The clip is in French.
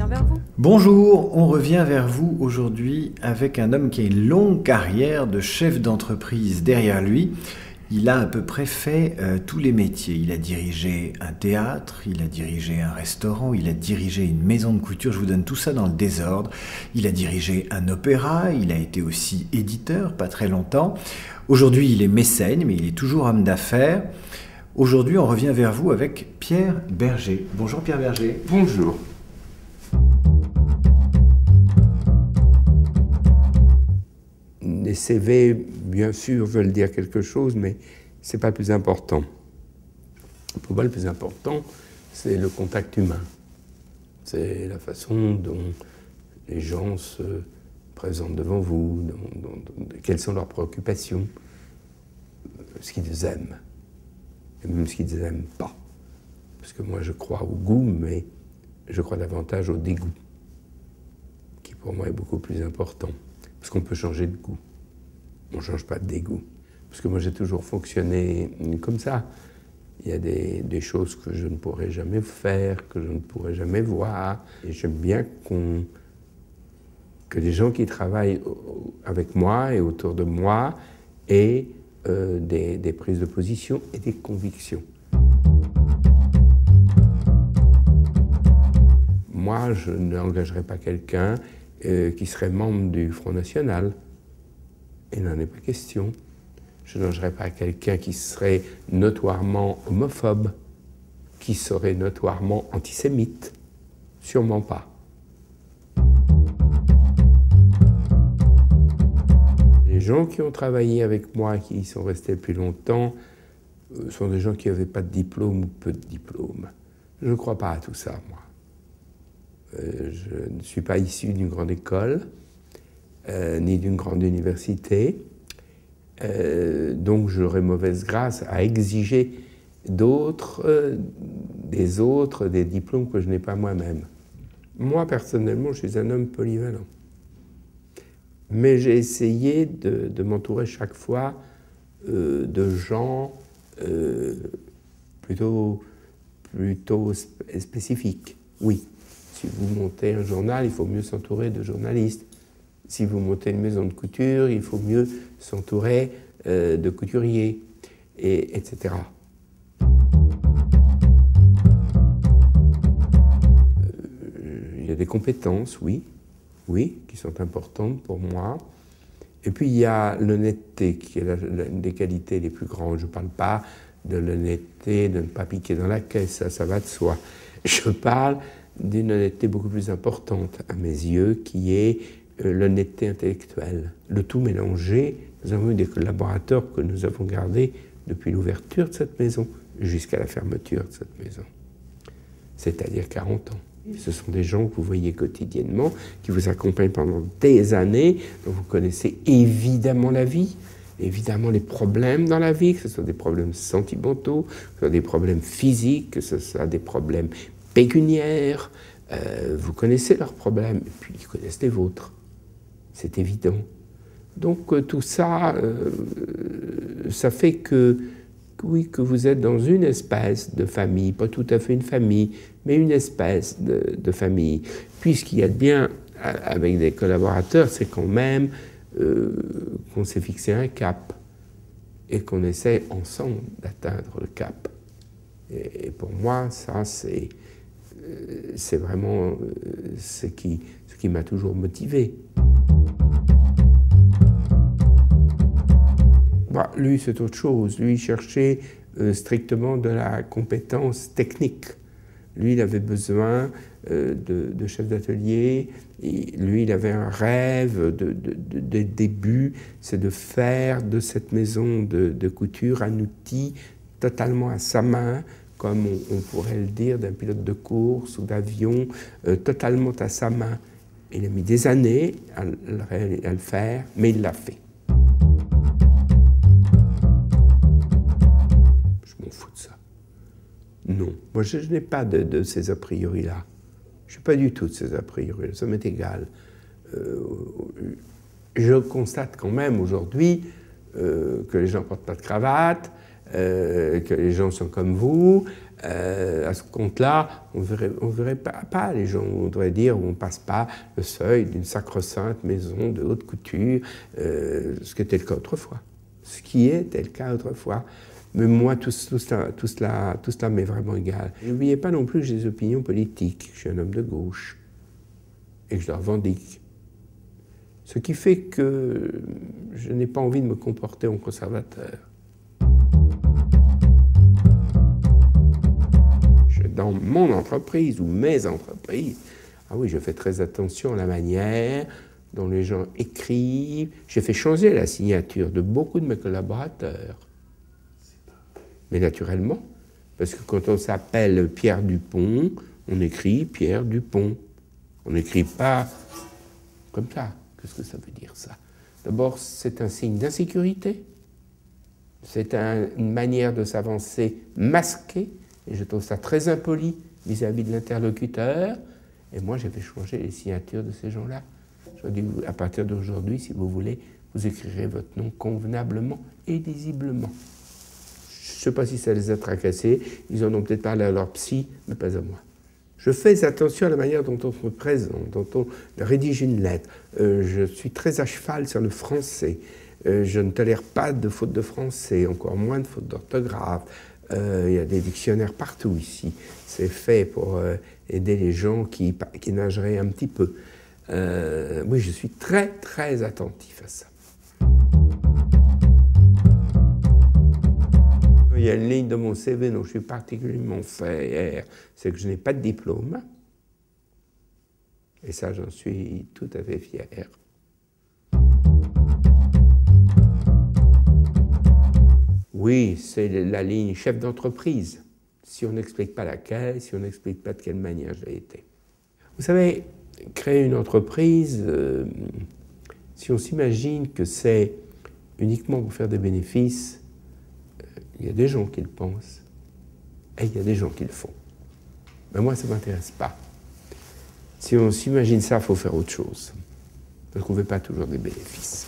revient vers vous. Bonjour, on revient vers vous aujourd'hui avec un homme qui a une longue carrière de chef d'entreprise derrière lui. Il a à peu près fait tous les métiers. Il a dirigé un théâtre, il a dirigé un restaurant, il a dirigé une maison de couture. Je vous donne tout ça dans le désordre. Il a dirigé un opéra, il a été aussi éditeur, pas très longtemps. Aujourd'hui, il est mécène, mais il est toujours homme d'affaires. Aujourd'hui, on revient vers vous avec Pierre Berger. Bonjour Pierre Berger. Bonjour. Les CV, bien sûr, veulent dire quelque chose, mais ce n'est pas le plus important. Pour moi, le plus important, c'est le contact humain. C'est la façon dont les gens se présentent devant vous, quelles sont leurs préoccupations, ce qu'ils aiment, et même ce qu'ils n'aiment pas. Parce que moi, je crois au goût, mais je crois davantage au dégoût, qui pour moi est beaucoup plus important. Parce qu'on peut changer de goût. On ne change pas de dégoût. Parce que moi, j'ai toujours fonctionné comme ça. Il y a des choses que je ne pourrais jamais faire, que je ne pourrais jamais voir. Et j'aime bien que les gens qui travaillent avec moi et autour de moi aient des prises de position et des convictions. Moi, je n'engagerai pas quelqu'un qui serait membre du Front National. Il n'en est pas question. Je n'engagerai pas quelqu'un qui serait notoirement homophobe, qui serait notoirement antisémite. Sûrement pas. Les gens qui ont travaillé avec moi, qui y sont restés plus longtemps, sont des gens qui n'avaient pas de diplôme ou peu de diplôme. Je ne crois pas à tout ça, moi. Je ne suis pas issu d'une grande école, ni d'une grande université, donc j'aurais mauvaise grâce à exiger des autres, des diplômes que je n'ai pas moi-même. Moi, personnellement, je suis un homme polyvalent. Mais j'ai essayé de m'entourer chaque fois de gens plutôt spécifiques, oui. Si vous montez un journal, il faut mieux s'entourer de journalistes. Si vous montez une maison de couture, il faut mieux s'entourer de couturiers, etc. Il y a des compétences, oui, qui sont importantes pour moi. Et puis il y a l'honnêteté, qui est une des qualités les plus grandes. Je ne parle pas de l'honnêteté, de ne pas piquer dans la caisse, ça va de soi. Je parle d'une honnêteté beaucoup plus importante, à mes yeux, qui est l'honnêteté intellectuelle. Le tout mélangé, nous avons eu des collaborateurs que nous avons gardés depuis l'ouverture de cette maison jusqu'à la fermeture de cette maison, c'est-à-dire 40 ans. Ce sont des gens que vous voyez quotidiennement, qui vous accompagnent pendant des années, dont vous connaissez évidemment la vie, évidemment les problèmes dans la vie, que ce soit des problèmes sentimentaux, que ce soit des problèmes physiques, que ce soit des problèmes pécuniaires, vous connaissez leurs problèmes, et puis ils connaissent les vôtres. C'est évident. Donc tout ça, ça fait que vous êtes dans une espèce de famille, pas tout à fait une famille, mais une espèce de famille. Puis ce qu'il y a de bien avec des collaborateurs, c'est quand même qu'on s'est fixé un cap et qu'on essaie ensemble d'atteindre le cap. Et pour moi, ça, c'est vraiment ce qui m'a toujours motivé. Bah, lui, c'est autre chose. Lui, il cherchait strictement de la compétence technique. Lui, il avait besoin de chef d'atelier. Lui, il avait un rêve de début, c'est de faire de cette maison de couture un outil totalement à sa main, comme on pourrait le dire d'un pilote de course ou d'avion, totalement à sa main. Il a mis des années à le faire, mais il l'a fait. Je m'en fous de ça. Non, moi je n'ai pas de ces a priori-là. Je n'ai pas du tout de ces a priori-là, ça m'est égal. Je constate quand même aujourd'hui que les gens ne portent pas de cravate, que les gens sont comme vous, À ce compte-là, on ne verrait pas les gens, on devrait dire, on ne passe pas le seuil d'une sacro-sainte maison de haute couture, ce qui était le cas autrefois. Ce qui était le cas autrefois. Mais moi, tout cela m'est vraiment égal. N'oubliez pas non plus que j'ai des opinions politiques. Je suis un homme de gauche et que je le revendique. Ce qui fait que je n'ai pas envie de me comporter en conservateur. Dans mon entreprise ou mes entreprises, ah oui, je fais très attention à la manière dont les gens écrivent. J'ai fait changer la signature de beaucoup de mes collaborateurs. Mais naturellement, parce que quand on s'appelle Pierre Dupont, on écrit Pierre Dupont. On n'écrit pas comme ça. Qu'est-ce que ça veut dire, ça? D'abord, c'est un signe d'insécurité. C'est une manière de s'avancer masquée. Et je trouve ça très impoli vis-à-vis de l'interlocuteur. Et moi, j'ai fait changer les signatures de ces gens-là. Je dis, à partir d'aujourd'hui, si vous voulez, vous écrirez votre nom convenablement et lisiblement. Je ne sais pas si ça les a tracassés. Ils en ont peut-être parlé à leur psy, mais pas à moi. Je fais attention à la manière dont on me présente, dont on rédige une lettre. Je suis très à cheval sur le français. Je ne tolère pas de fautes de français, encore moins de fautes d'orthographe. Il y a des dictionnaires partout ici. C'est fait pour aider les gens qui nageraient un petit peu. Oui, je suis très, très attentif à ça. Il y a une ligne de mon CV dont je suis particulièrement fier, c'est que je n'ai pas de diplôme. Et ça, j'en suis tout à fait fier. Oui, c'est la ligne chef d'entreprise. Si on n'explique pas laquelle, si on n'explique pas de quelle manière j'ai été. Vous savez, créer une entreprise, si on s'imagine que c'est uniquement pour faire des bénéfices, il y a des gens qui le pensent et il y a des gens qui le font. Mais moi, ça ne m'intéresse pas. Si on s'imagine ça, il faut faire autre chose. Parce qu'on ne veut pas toujours des bénéfices.